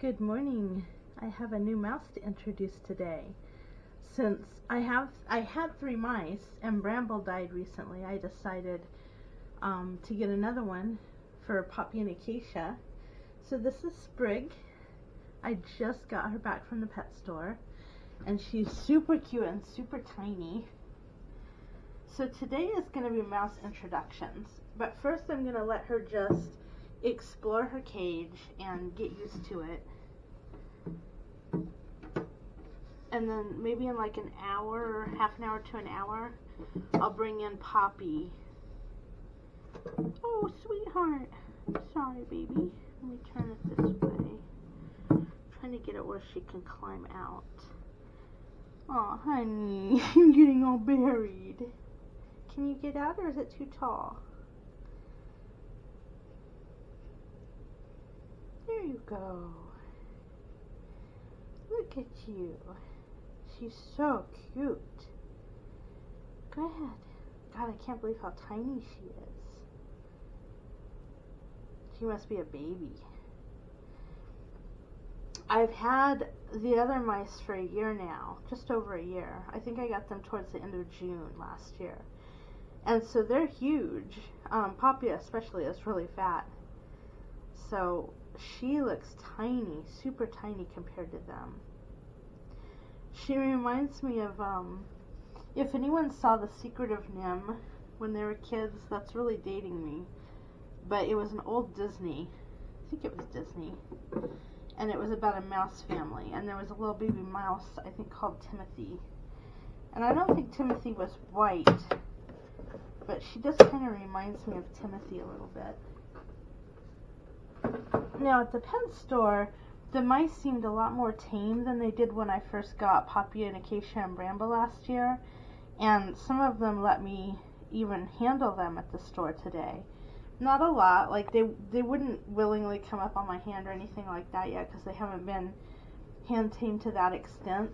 Good morning. I have a new mouse to introduce today. Since I had 3 mice and Bramble died recently, I decided to get another one for Poppy and Acacia. So this is Sprig. I just got her back from the pet store, and she's super cute and super tiny. So today is going to be mouse introductions, but first I'm going to let her just explore her cage and get used to it. And then maybe in like an hour or half an hour to an hour, I'll bring in Poppy. Oh, sweetheart. Sorry, baby. Let me turn it this way. I'm trying to get it where she can climb out. Oh, honey, you're getting all buried. Can you get out, or is it too tall? There you go. Look at you. She's so cute. Go ahead. God, I can't believe how tiny she is. She must be a baby. I've had the other mice for a year now, just over a year. I think I got them towards the end of June last year. And so they're huge. Poppy especially is really fat. So she looks tiny, super tiny compared to them. She reminds me of, if anyone saw The Secret of Nim when they were kids, that's really dating me. But it was an old Disney, I think it was Disney, and it was about a mouse family, and there was a little baby mouse, I think called Timothy. And I don't think Timothy was white, but she just kind of reminds me of Timothy a little bit. Now at the pet store, the mice seemed a lot more tame than they did when I first got Poppy and Acacia and Bramble last year, and some of them let me even handle them at the store today. Not a lot, like they wouldn't willingly come up on my hand or anything like that yet because they haven't been hand tamed to that extent.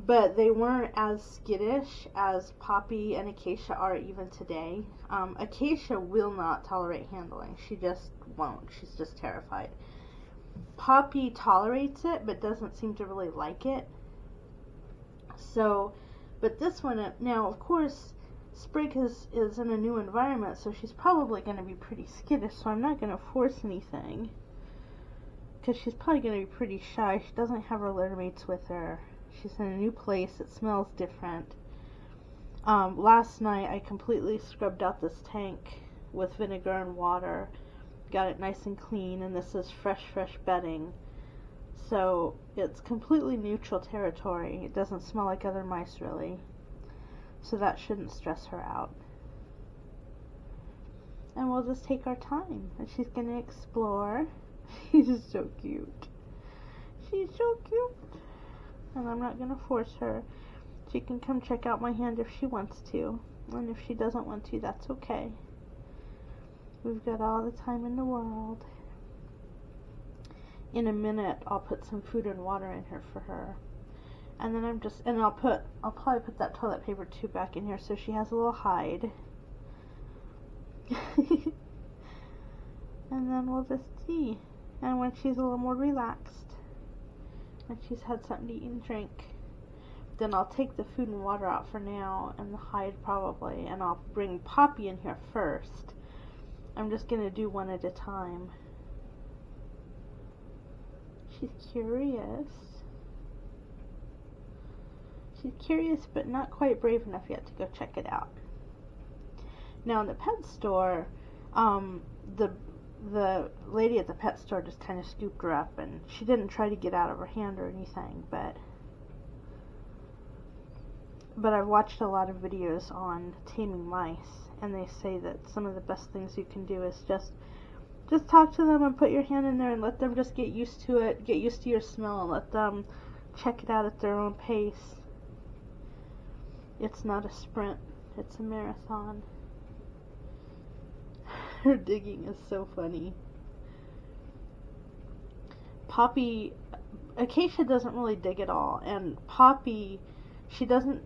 But they weren't as skittish as Poppy and Acacia are even today. Acacia will not tolerate handling. She just won't. She's just terrified. Poppy tolerates it, but doesn't seem to really like it. So, but this one, now of course, Sprig is in a new environment, so she's probably going to be pretty skittish, so I'm not going to force anything. Because she's probably going to be pretty shy. She doesn't have her litter mates with her. She's in a new place. It smells different. Last night I completely scrubbed out this tank with vinegar and water. Got it nice and clean, and this is fresh bedding. So it's completely neutral territory. It doesn't smell like other mice really. So that shouldn't stress her out. And we'll just take our time. And she's going to explore. She's so cute. She's so cute. And I'm not going to force her. She can come check out my hand if she wants to. And if she doesn't want to, that's okay. We've got all the time in the world. In a minute, I'll put some food and water in here for her. And then I'll probably put that toilet paper tube back in here so she has a little hide. And then we'll just see. And when she's a little more relaxed, and she's had something to eat and drink, then I'll take the food and water out for now, and the hide probably, and I'll bring Poppy in here first. I'm just going to do one at a time. She's curious. She's curious, but not quite brave enough yet to go check it out. Now in the pet store, the lady at the pet store just kind of scooped her up, and she didn't try to get out of her hand or anything, but I've watched a lot of videos on taming mice, and they say that some of the best things you can do is just talk to them and put your hand in there and let them just get used to it, get used to your smell, and let them check it out at their own pace. It's not a sprint, it's a marathon. Her digging is so funny. Poppy, Acacia doesn't really dig at all, and Poppy, she doesn't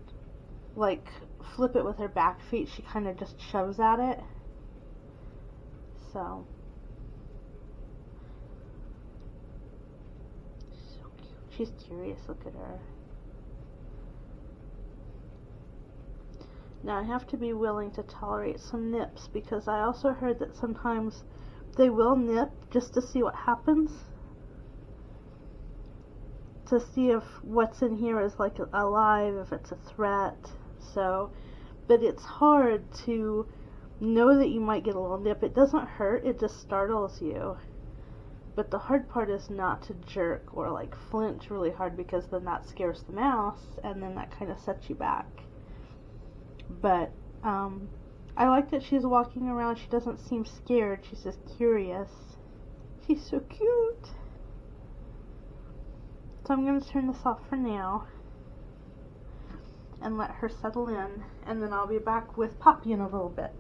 like flip it with her back feet, she kind of just shoves at it. So She's curious. Look at her. Now I have to be willing to tolerate some nips, because I also heard that sometimes they will nip just to see what happens. To see if what's in here is like alive, if it's a threat. So, but it's hard to know that you might get a little nip. It doesn't hurt, it just startles you. But the hard part is not to jerk or like flinch really hard, because then that scares the mouse and then that kind of sets you back. But I like that she's walking around. She doesn't seem scared. She's just curious. She's so cute. So I'm going to turn this off for now and let her settle in, and then I'll be back with Poppy in a little bit.